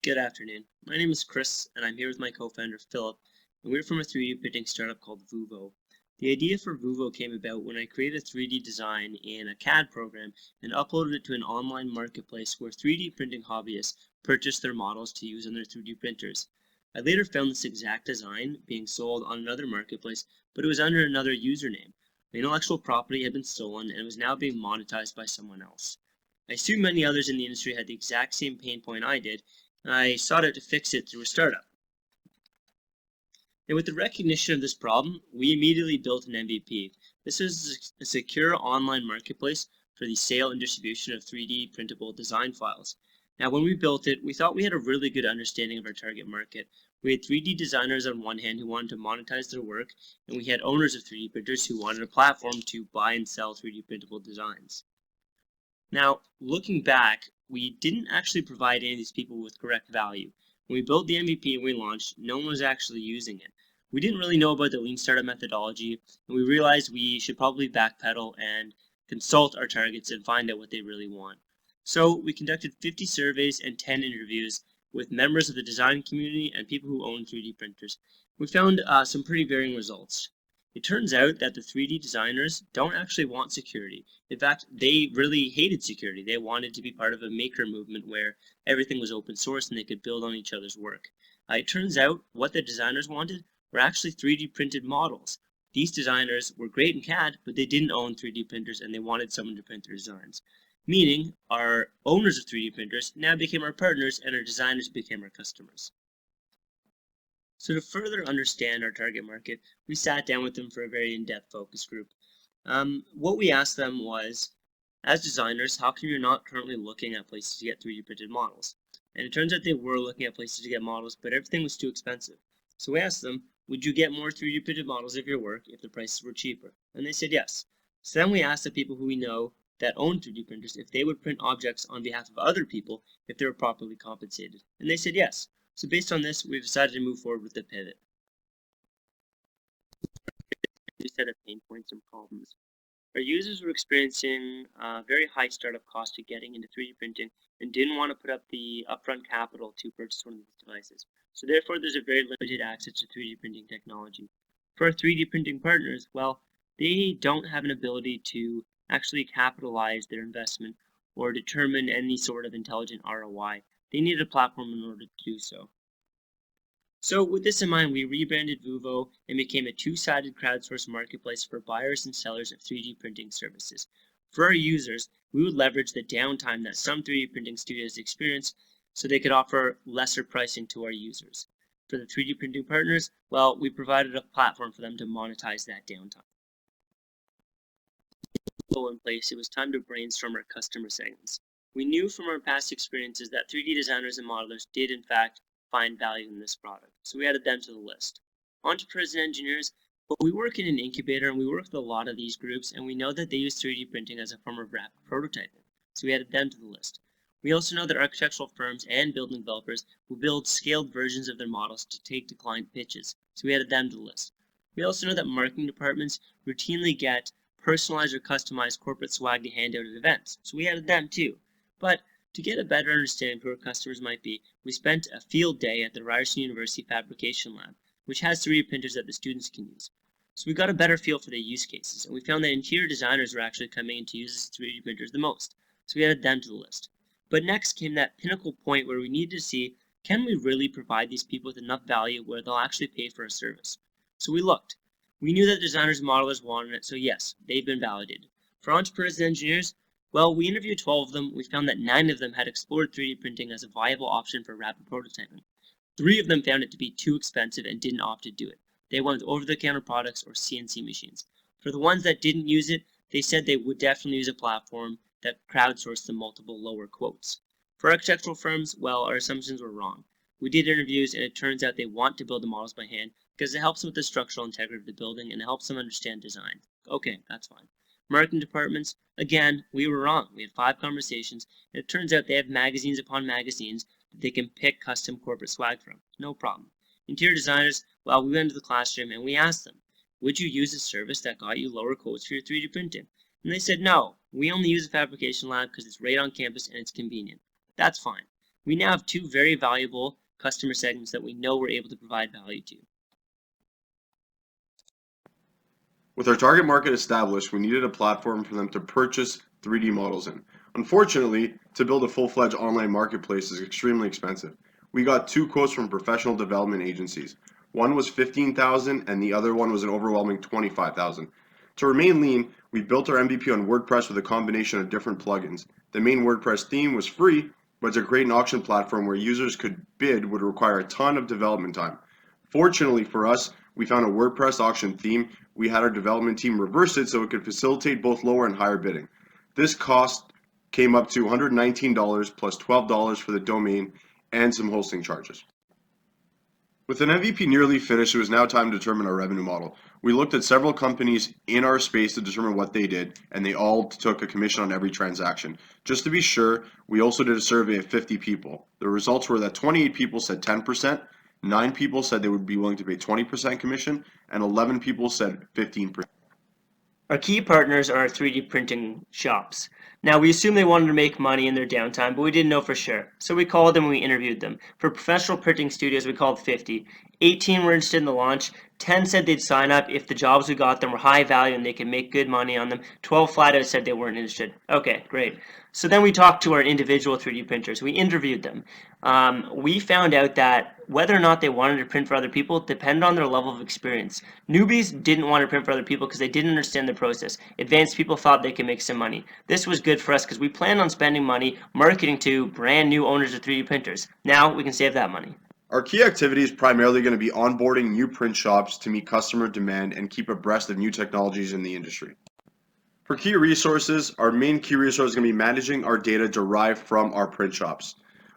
Good afternoon. My name is Chris, and I'm here with my co-founder Philip, and we're from a 3D printing startup called Voovo. The idea for Voovo came about when I created a 3D design in a CAD program and uploaded it to an online marketplace where 3D printing hobbyists purchased their models to use on their 3D printers. I later found this exact design being sold on another marketplace, but it was under another username. The intellectual property had been stolen and it was now being monetized by someone else. I assume many others in the industry had the exact same pain point I did, and I sought out to fix it through a startup. And with the recognition of this problem, we immediately built an MVP. This is a secure online marketplace for the sale and distribution of 3D printable design files. Now, when we built it, we thought we had a really good understanding of our target market. We had 3D designers on one hand who wanted to monetize their work, and we had owners of 3D printers who wanted a platform to buy and sell 3D printable designs. Now, looking back, we didn't actually provide any of these people with correct value. When we built the MVP and we launched, no one was actually using it. We didn't really know about the lean startup methodology, and we realized we should probably backpedal and consult our targets and find out what they really want. So we conducted 50 surveys and 10 interviews with members of the design community and people who own 3D printers. We found some pretty varying results. It turns out that the 3D designers don't actually want security. In fact, they really hated security. They wanted to be part of a maker movement where everything was open source and they could build on each other's work. It turns out what the designers wanted were actually 3D printed models. These designers were great in CAD, but they didn't own 3D printers and they wanted someone to print their designs. Meaning, our owners of 3D printers now became our partners and our designers became our customers. So to further understand our target market, we sat down with them for a very in-depth focus group. What we asked them was, as designers, how come you're not currently looking at places to get 3D printed models? And it turns out they were looking at places to get models, but everything was too expensive. So we asked them, would you get more 3D printed models of your work if the prices were cheaper? And they said yes. So then we asked the people who we know that own 3D printers if they would print objects on behalf of other people if they were properly compensated. And they said yes. So based on this, we've decided to move forward with the pivot. New set of pain points and problems. Our users were experiencing very high startup cost to getting into 3D printing and didn't want to put up the upfront capital to purchase one of these devices. So therefore, there's a very limited access to 3D printing technology. For our 3D printing partners, well, they don't have an ability to actually capitalize their investment or determine any sort of intelligent ROI. They needed a platform in order to do so. So with this in mind, we rebranded Voovo and became a two-sided crowdsourced marketplace for buyers and sellers of 3D printing services. For our users, we would leverage the downtime that some 3D printing studios experience so they could offer lesser pricing to our users. For the 3D printing partners, well, we provided a platform for them to monetize that downtime. In place, it was time to brainstorm our customer segments. We knew from our past experiences that 3D designers and modelers did in fact find value in this product, so we added them to the list. Entrepreneurs and engineers, well, we work in an incubator and we work with a lot of these groups and we know that they use 3D printing as a form of rapid prototyping, so we added them to the list. We also know that architectural firms and building developers will build scaled versions of their models to take to client pitches, so we added them to the list. We also know that marketing departments routinely get personalized or customized corporate swag to hand out at events, so we added them too. But to get a better understanding of who our customers might be, we spent a field day at the Ryerson University Fabrication Lab, which has 3D printers that the students can use. So we got a better feel for the use cases, and we found that interior designers were actually coming in to use these 3D printers the most, so we added them to the list. But next came that pinnacle point where we needed to see, can we really provide these people with enough value where they'll actually pay for a service? So we looked. We knew that designers and modelers wanted it, so yes, they've been validated. For entrepreneurs and engineers, well, we interviewed 12 of them. We found that 9 of them had explored 3D printing as a viable option for rapid prototyping. 3 of them found it to be too expensive and didn't opt to do it. They went with over-the-counter products or CNC machines. For the ones that didn't use it, they said they would definitely use a platform that crowdsourced the multiple lower quotes. For architectural firms, well, our assumptions were wrong. We did interviews and it turns out they want to build the models by hand because it helps them with the structural integrity of the building and it helps them understand design. Okay, that's fine. Marketing departments, again, we were wrong. We had 5 conversations, and it turns out they have magazines upon magazines that they can pick custom corporate swag from. No problem. Interior designers, well, we went to the classroom and we asked them, would you use a service that got you lower quotes for your 3D printing? And they said, no, we only use a fabrication lab because it's right on campus and it's convenient. That's fine. We now have two very valuable customer segments that we know we're able to provide value to. With our target market established, we needed a platform for them to purchase 3D models in. Unfortunately, to build a full-fledged online marketplace is extremely expensive. We got two quotes from professional development agencies. One was $15,000 and the other one was an overwhelming $25,000. To remain lean, we built our MVP on WordPress with a combination of different plugins. The main WordPress theme was free, but to create an auction platform where users could bid would require a ton of development time. Fortunately for us, we found a WordPress auction theme. We had our development team reverse it so it could facilitate both lower and higher bidding. This cost came up to $119 plus $12 for the domain and some hosting charges. With an MVP nearly finished, it was now time to determine our revenue model. We looked at several companies in our space to determine what they did, and they all took a commission on every transaction. Just to be sure, we also did a survey of 50 people. The results were that 28 people said 10%, 9 people said they would be willing to pay 20% commission, and 11 people said 15%. Our key partners are our 3D printing shops. Now, we assumed they wanted to make money in their downtime, but we didn't know for sure. So we called them and we interviewed them. For professional printing studios, we called 50. 18 were interested in the launch. 10 said they'd sign up if the jobs we got them were high value and they could make good money on them. 12 flat out said they weren't interested. Okay, great. So then we talked to our individual 3D printers. We interviewed them. We found out that whether or not they wanted to print for other people depended on their level of experience. Newbies didn't want to print for other people because they didn't understand the process. Advanced people thought they could make some money. This was good for us because we planned on spending money marketing to brand new owners of 3D printers. Now we can save that money. Our key activity is primarily going to be onboarding new print shops to meet customer demand and keep abreast of new technologies in the industry. For key resources, our main key resource is going to be managing our data derived from our print shops.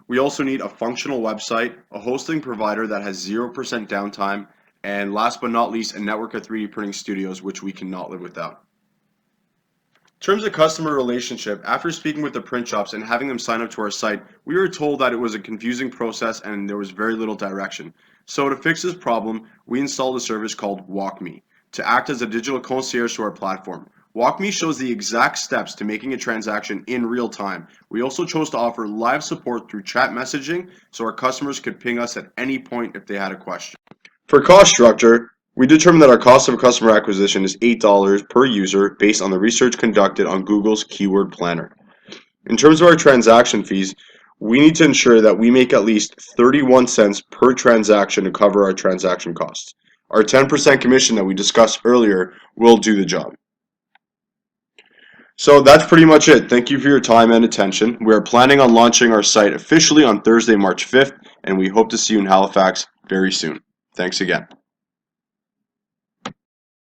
We also need a functional website, a hosting provider that has 0% downtime, and last but not least, a network of 3D printing studios, which we cannot live without. In terms of customer relationship, after speaking with the print shops and having them sign up to our site, we were told that it was a confusing process and there was very little direction. So to fix this problem, we installed a service called WalkMe to act as a digital concierge to our platform. WalkMe shows the exact steps to making a transaction in real time. We also chose to offer live support through chat messaging so our customers could ping us at any point if they had a question. For cost structure, we determined that our cost of customer acquisition is $8 per user based on the research conducted on Google's Keyword Planner. In terms of our transaction fees, we need to ensure that we make at least 31 cents per transaction to cover our transaction costs. Our 10% commission that we discussed earlier will do the job. So that's pretty much it. Thank you for your time and attention. We are planning on launching our site officially on Thursday, March 5th, and we hope to see you in Halifax very soon. Thanks again.